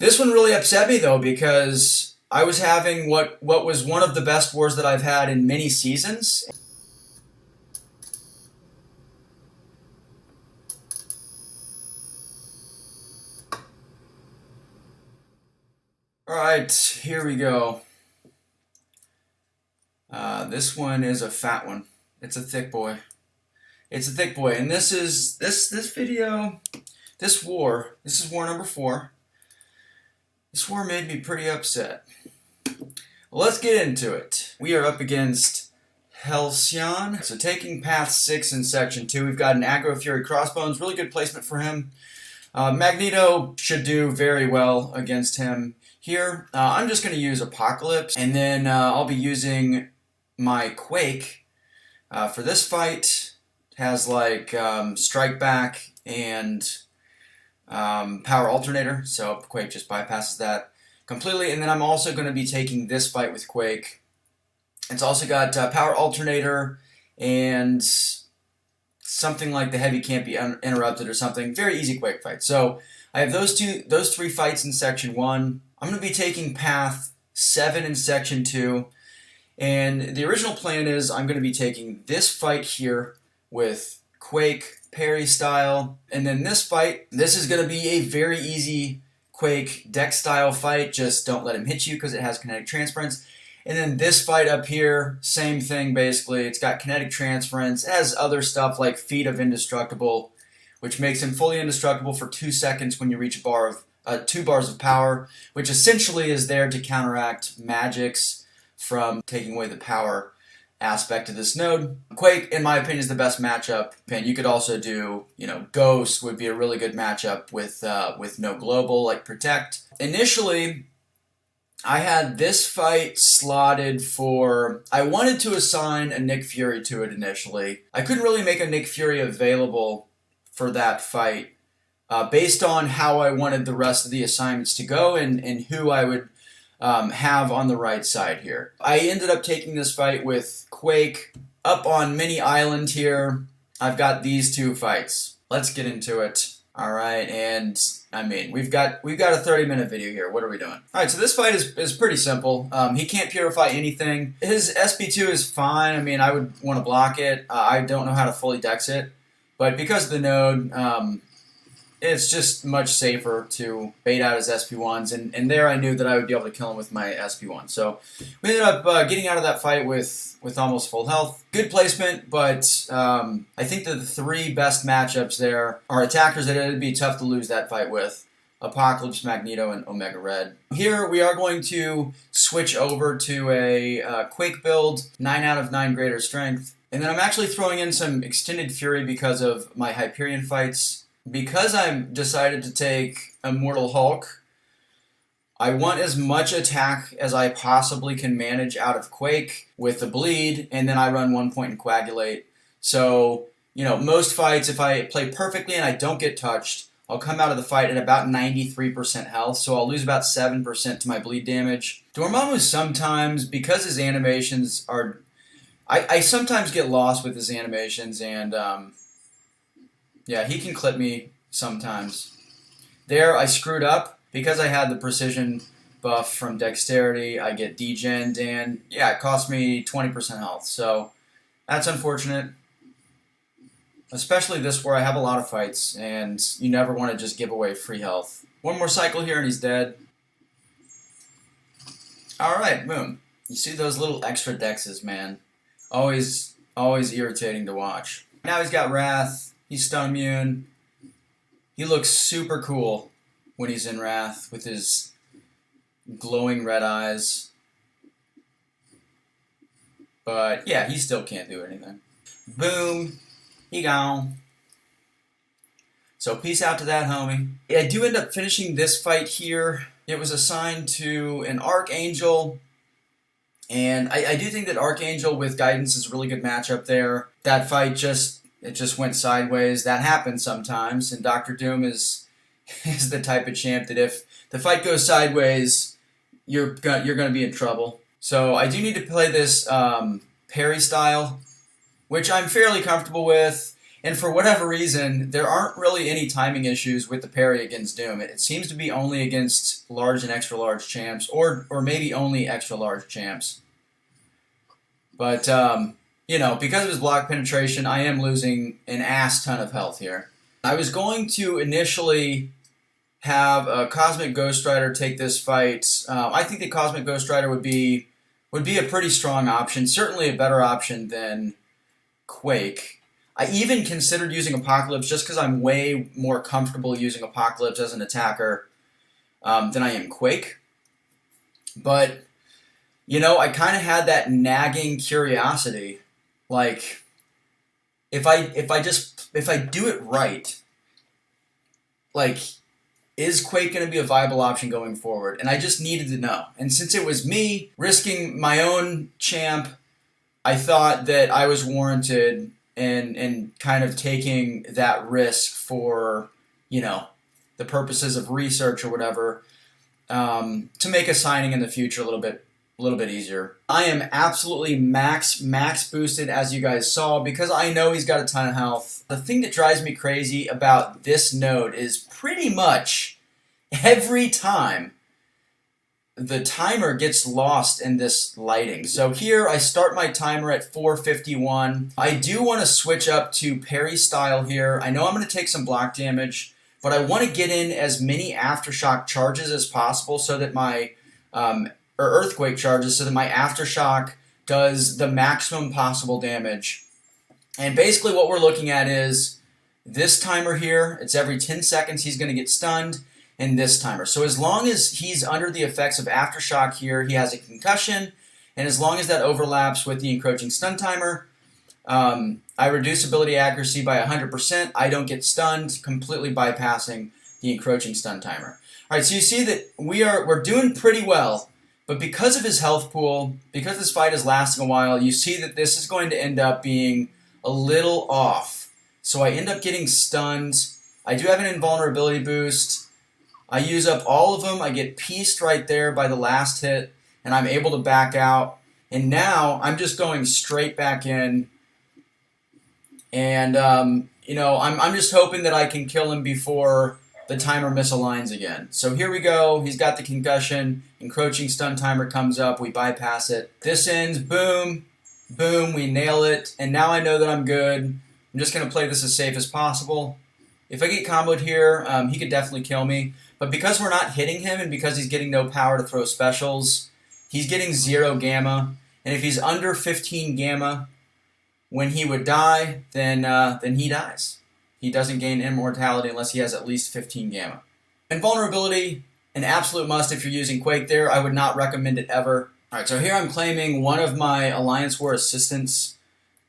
This one really upset me though because I was having what was one of the best wars that I've had in many seasons. Alright, here we go. This one is a fat one. It's a thick boy. It's a thick boy, and this is this video, this war. This is war number 4. This war made me pretty upset. Well, let's get into it. We are up against Halcyon. So taking path 6 in section 2, we've got an Aggro Fury Crossbones. Really good placement for him. Magneto should do very well against him here. I'm just going to use Apocalypse, and then I'll be using my Quake for this fight. It has like Strike Back and Power Alternator, so Quake just bypasses that completely. And then I'm also going to be taking this fight with Quake. It's also got Power Alternator and something like the heavy can't be interrupted or something. Very easy Quake fight. So I have those 3 fights in section 1. I'm going to be taking path 7 in section 2. And the original plan is I'm going to be taking this fight here with Quake, parry style, and then this fight, this is going to be a very easy Quake deck style fight. Just don't let him hit you because it has kinetic transference. And then this fight up here, same thing basically. It's got kinetic transference. It has other stuff like Feat of Indestructible, which makes him fully indestructible for 2 seconds when you reach a bar of 2 bars of power, which essentially is there to counteract magics from taking away the power aspect of this node. Quake, in my opinion, is the best matchup. And you could also do, Ghost would be a really good matchup with no global, like Protect. Initially, I had this fight slotted for... I wanted to assign a Nick Fury to it initially. I couldn't really make a Nick Fury available for that fight based on how I wanted the rest of the assignments to go and who I would have on the right side here. I ended up taking this fight with Quake up on Mini Island here. I've got these 2 fights. Let's get into it. All right, and I mean, we've got a 30-minute video here. What are we doing? All right, so this fight is pretty simple. He can't purify anything. His SP2 is fine. I mean, I would want to block it. I don't know how to fully dex it, but because of the node, it's just much safer to bait out his SP1s, and there I knew that I would be able to kill him with my SP1. So we ended up getting out of that fight with almost full health. Good placement, but I think that the 3 best matchups there are attackers that it'd be tough to lose that fight with. Apocalypse, Magneto, and Omega Red. Here we are going to switch over to a Quake build, 9 out of 9 greater strength. And then I'm actually throwing in some Extended Fury because of my Hyperion fights. Because I've decided to take Immortal Hulk, I want as much attack as I possibly can manage out of Quake with the bleed, and then I run 1 point and Coagulate. So, most fights, if I play perfectly and I don't get touched, I'll come out of the fight at about 93% health, so I'll lose about 7% to my bleed damage. Dormammu sometimes, because his animations are... I sometimes get lost with his animations, and... yeah, he can clip me sometimes. There, I screwed up. Because I had the precision buff from dexterity, I get degened, and yeah, it cost me 20% health. So that's unfortunate. Especially this where I have a lot of fights, and you never want to just give away free health. 1 more cycle here, and he's dead. Alright, boom. You see those little extra dexes, man. Always irritating to watch. Now he's got Wrath. He's stun immune. He looks super cool when he's in Wrath with his glowing red eyes. But yeah, he still can't do anything. Boom. He gone. So peace out to that, homie. I do end up finishing this fight here. It was assigned to an Archangel. And I do think that Archangel with Guidance is a really good matchup there. That fight just went sideways. That happens sometimes. And Dr. Doom is the type of champ that if the fight goes sideways, you're going to be in trouble. So I do need to play this parry style, which I'm fairly comfortable with. And for whatever reason, there aren't really any timing issues with the parry against Doom. It seems to be only against large and extra large champs, or maybe only extra large champs. But, you know, because of his block penetration, I am losing an ass ton of health here. I was going to initially have a Cosmic Ghost Rider take this fight. I think the Cosmic Ghost Rider would be a pretty strong option, certainly a better option than Quake. I even considered using Apocalypse just because I'm way more comfortable using Apocalypse as an attacker than I am Quake. But, you know, I kind of had that nagging curiosity. Like, if I do it right, like, is Quake going to be a viable option going forward? And I just needed to know. And since it was me risking my own champ, I thought that I was warranted in kind of taking that risk for, you know, the purposes of research or whatever, to make a signing in the future a little bit easier. I am absolutely max boosted, as you guys saw, because I know he's got a ton of health. The thing that drives me crazy about this node is pretty much every time the timer gets lost in this lighting. So here I start my timer at 4:51. I do want to switch up to parry style here. I know I'm going to take some block damage, but I want to get in as many aftershock charges as possible so that my or earthquake charges, so that my aftershock does the maximum possible damage. And basically what we're looking at is this timer here. It's every 10 seconds he's going to get stunned, and this timer. So as long as he's under the effects of aftershock here, he has a concussion, and as long as that overlaps with the encroaching stun timer, I reduce ability accuracy by 100%. I don't get stunned, completely bypassing the encroaching stun timer. All right, so you see that we're doing pretty well. But because of his health pool, because this fight is lasting a while, you see that this is going to end up being a little off. So I end up getting stunned. I do have an invulnerability boost. I use up all of them. I get pieced right there by the last hit, and I'm able to back out. And now I'm just going straight back in. And, you know, I'm just hoping that I can kill him before the timer misaligns again. So here we go. He's got the concussion. Encroaching stun timer comes up. We bypass it. This ends. Boom. Boom. We nail it. And now I know that I'm good. I'm just going to play this as safe as possible. If I get comboed here, he could definitely kill me. But because we're not hitting him and because he's getting no power to throw specials, he's getting 0 gamma. And if he's under 15 gamma when he would die, then he dies. He doesn't gain immortality unless he has at least 15 gamma. Invulnerability, an absolute must if you're using Quake there. I would not recommend it ever. All right, so here I'm claiming one of my Alliance War Assistance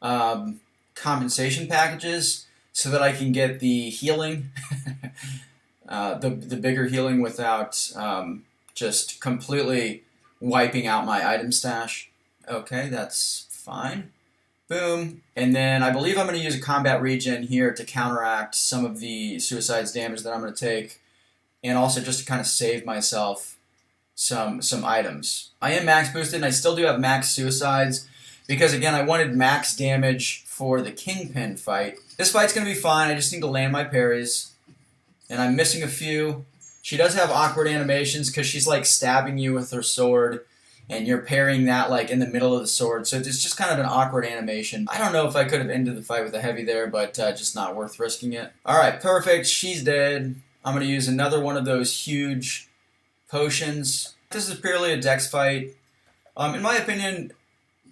compensation packages so that I can get the healing, the bigger healing without just completely wiping out my item stash. Okay, that's fine. Boom. And then I believe I'm going to use a combat regen here to counteract some of the suicide's damage that I'm going to take, and also just to kind of save myself some items. I am max boosted, and I still do have max suicides because, again, I wanted max damage for the Kingpin fight. This fight's going to be fine. I just need to land my parries, and I'm missing a few. She does have awkward animations because she's like stabbing you with her sword, and you're parrying that like in the middle of the sword, so it's just kind of an awkward animation. I don't know if I could have ended the fight with a heavy there, but just not worth risking it. Alright, perfect. She's dead. I'm going to use another one of those huge potions. This is purely a dex fight. In my opinion,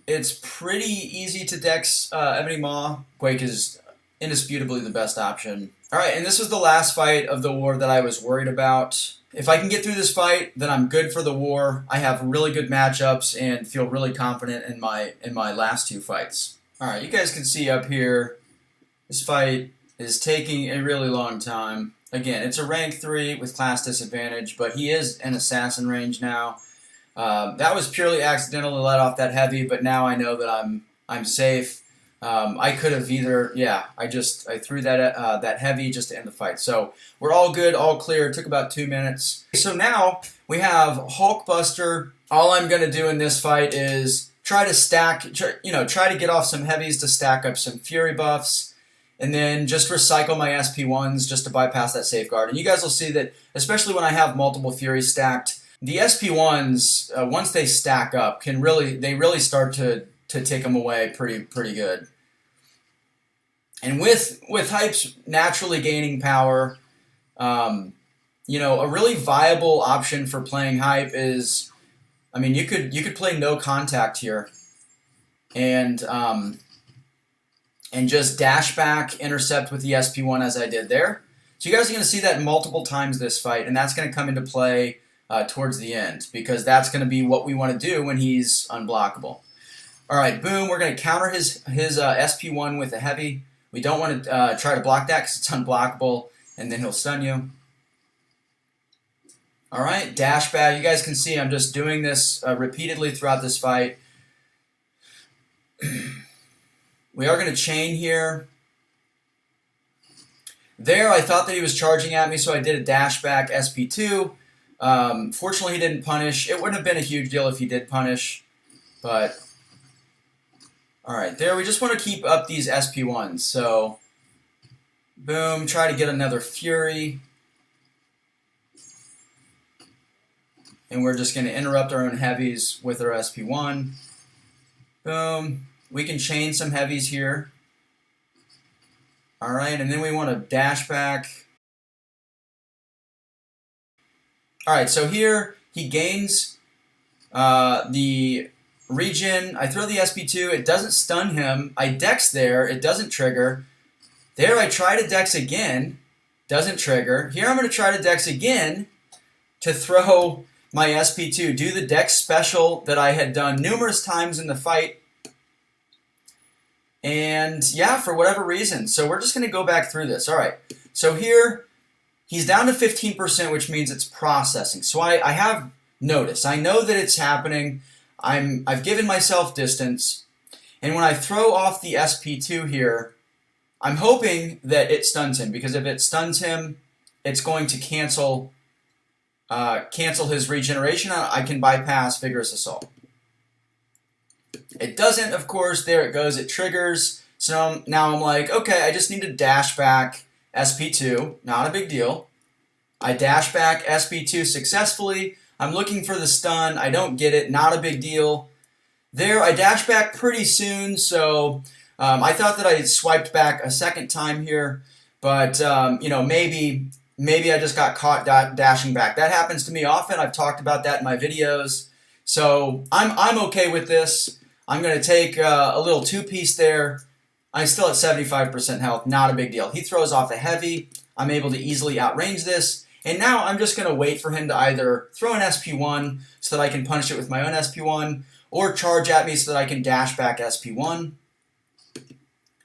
it's pretty easy to dex Ebony Maw. Quake is indisputably the best option. Alright, and this was the last fight of the war that I was worried about. If I can get through this fight, then I'm good for the war. I have really good matchups and feel really confident in my last 2 fights. Alright, you guys can see up here, this fight is taking a really long time. Again, it's a rank 3 with class disadvantage, but he is in assassin range now. That was purely accidental to let off that heavy, but now I know that I'm safe. I could have either, I threw that heavy just to end the fight. So we're all good, all clear. It took about 2 minutes. So now we have Hulkbuster. All I'm going to do in this fight is try to get off some heavies to stack up some Fury buffs. and then just recycle my SP1s just to bypass that safeguard. And you guys will see that, especially when I have multiple Furies stacked, the SP1s, once they stack up, they really start to take them away pretty good. And with hypes naturally gaining power, you know, a really viable option for playing hype is, I mean, you could play no contact here, and just dash back, intercept with the SP1 as I did there. So you guys are going to see that multiple times this fight, and that's going to come into play towards the end, because that's going to be what we want to do when he's unblockable. All right, boom, we're going to counter his SP1 with a heavy. We don't want to try to block that because it's unblockable, and then he'll stun you. All right, dash back. You guys can see I'm just doing this repeatedly throughout this fight. We are going to chain here. There, I thought that he was charging at me, so I did a dash back SP2. Fortunately, he didn't punish. It wouldn't have been a huge deal if he did punish, but all right, there. We just want to keep up these SP1s. So, boom, try to get another Fury. And we're just going to interrupt our own heavies with our SP1. Boom. We can chain some heavies here. All right, and then we want to dash back. All right, so here he gains the regen. I throw the SP2. It doesn't stun him. I dex there. It doesn't trigger. There I try to dex again. Doesn't trigger. Here I'm going to try to dex again to throw my SP2. Do the dex special that I had done numerous times in the fight. And yeah, for whatever reason. So we're just going to go back through this. All right. So here, he's down to 15%, which means it's processing. So I have notice. I know that it's happening. I've given myself distance. And when I throw off the SP2 here, I'm hoping that it stuns him. Because if it stuns him, it's going to cancel his regeneration. I can bypass Vigorous Assault. It doesn't, of course. There it goes. It triggers. So now I'm like, okay, I just need to dash back SP2. Not a big deal. I dash back SP2 successfully. I'm looking for the stun. I don't get it. Not a big deal. There, I dash back pretty soon. So I thought that I swiped back a second time here. But, you know, maybe I just got caught dashing back. That happens to me often. I've talked about that in my videos. So I'm okay with this. I'm going to take a little two-piece there. I'm still at 75% health. Not a big deal. He throws off a heavy. I'm able to easily outrange this. And now I'm just going to wait for him to either throw an SP1 so that I can punish it with my own SP1, or charge at me so that I can dash back SP1.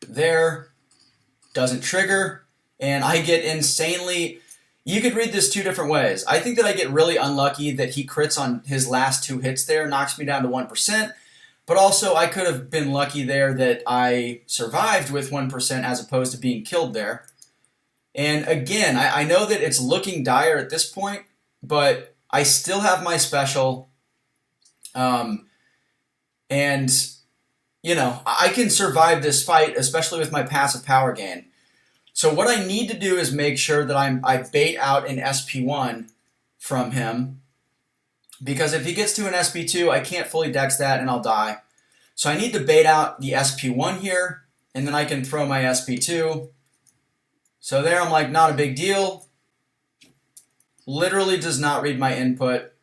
There. Doesn't trigger. And I get insanely... You could read this two different ways. I think that I get really unlucky that he crits on his last two hits there, knocks me down to 1%. But also, I could have been lucky there that I survived with 1% as opposed to being killed there. And again, I know that it's looking dire at this point, but I still have my special. And, you know, I can survive this fight, especially with my passive power gain. So what I need to do is make sure that I bait out an SP1 from him. Because if he gets to an SP2, I can't fully dex that and I'll die. So I need to bait out the SP1 here, and then I can throw my SP2. So there I'm like, not a big deal. Literally does not read my input.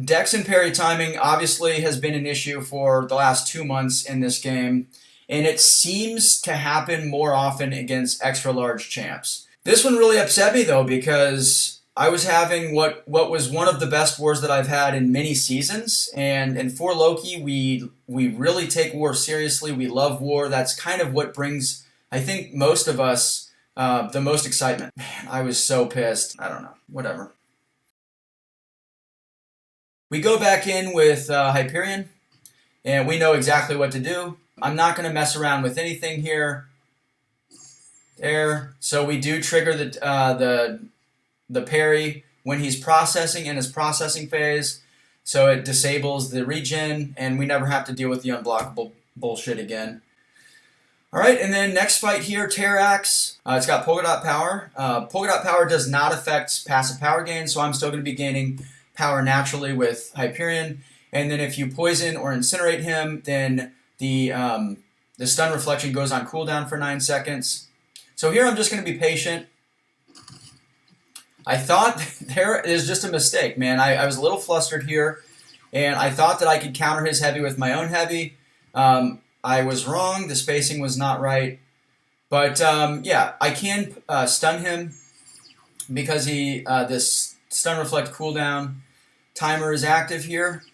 Dex and parry timing obviously has been an issue for the last 2 months in this game, and it seems to happen more often against extra large champs. This one really upset me though, because I was having what was one of the best wars that I've had in many seasons, and for Loki, we really take war seriously. We love war. That's kind of what brings, I think, most of us the most excitement. Man, I was so pissed. I don't know. Whatever. We go back in with Hyperion, and we know exactly what to do. I'm not going to mess around with anything here. There. So we do trigger the parry when he's processing in his processing phase, so it disables the regen, and we never have to deal with the unblockable bullshit again. All right, and then next fight here, Terrax. It's got Polka Dot Power. Polka Dot Power does not affect passive power gain, so I'm still going to be gaining power naturally with Hyperion. And then if you poison or incinerate him, then the stun reflection goes on cooldown for 9 seconds. So here I'm just going to be patient. I thought there is just a mistake, man. I was a little flustered here, and I thought that I could counter his heavy with my own heavy. I was wrong. The spacing was not right. But yeah, I can stun him because this stun reflect cooldown timer is active here.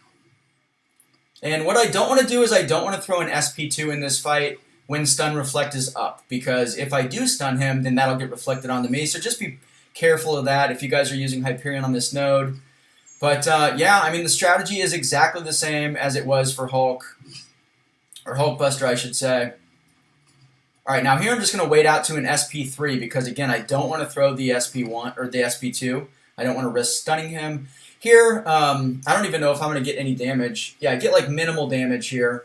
And what I don't want to do is I don't want to throw an SP2 in this fight when stun reflect is up, because if I do stun him, then that'll get reflected onto me. So just be careful of that if you guys are using Hyperion on this node. But yeah, I mean, the strategy is exactly the same as it was for Hulk, or Hulkbuster, I should say. All right, now here I'm just going to wait out to an SP3 because, again, I don't want to throw the SP1 or the SP2. I don't want to risk stunning him. Here, I don't even know if I'm going to get any damage. Yeah, I get like minimal damage here,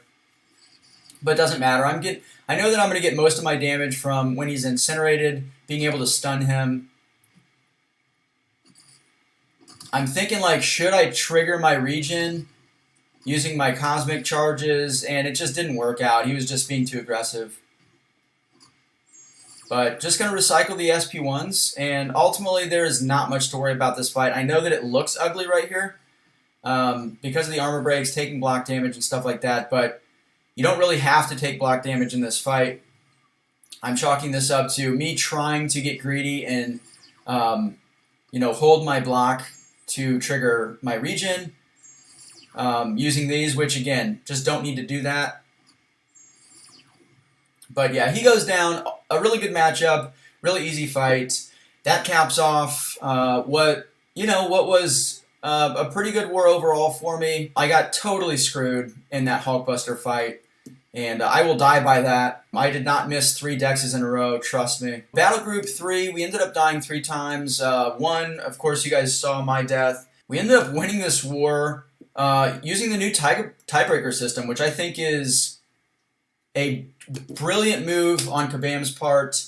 but it doesn't matter. I know that I'm going to get most of my damage from when he's incinerated, being able to stun him. I'm thinking, like, should I trigger my regen using my cosmic charges? And it just didn't work out. He was just being too aggressive. But just going to recycle the SP1s, and ultimately there is not much to worry about this fight. I know that it looks ugly right here because of the armor breaks, taking block damage and stuff like that, but you don't really have to take block damage in this fight. I'm chalking this up to me trying to get greedy and hold my block to trigger my regen, using these, which again, just don't need to do that. But yeah, he goes down. A really good matchup, really easy fight. That caps off what was a pretty good war overall for me. I got totally screwed in that Hulkbuster fight, and I will die by that. I did not miss 3 dexes in a row, trust me. Battle Group 3, we ended up dying 3 times. One, of course, you guys saw my death. We ended up winning this war using the new tiebreaker system, which I think is a brilliant move on Kabam's part.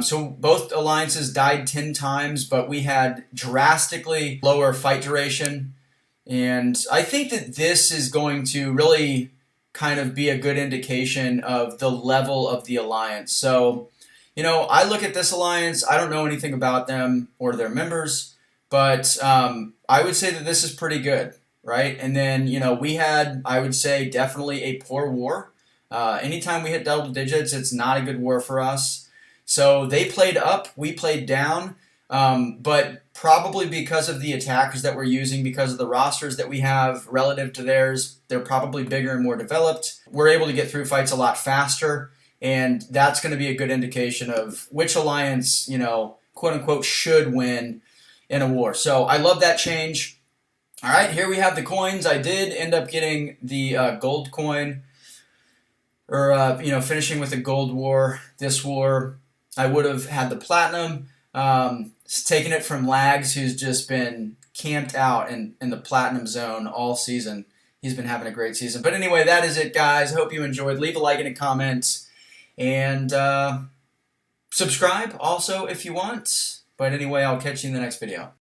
So both alliances died 10 times, but we had drastically lower fight duration. And I think that this is going to really kind of be a good indication of the level of the alliance. So, I look at this alliance, I don't know anything about them or their members, but I would say that this is pretty good, right? And then, we had, I would say, definitely a poor war. Anytime we hit double digits, it's not a good war for us. So they played up, we played down, but probably because of the attackers that we're using, because of the rosters that we have relative to theirs, they're probably bigger and more developed. We're able to get through fights a lot faster, and that's going to be a good indication of which alliance, quote-unquote, should win in a war. So I love that change. All right, here we have the coins. I did end up getting the gold coin, or finishing with a gold war. This war, I would have had the platinum. Taking it from Lags, who's just been camped out in the platinum zone all season. He's been having a great season. But anyway, that is it, guys. Hope you enjoyed. Leave a like and a comment, and subscribe also if you want. But anyway, I'll catch you in the next video.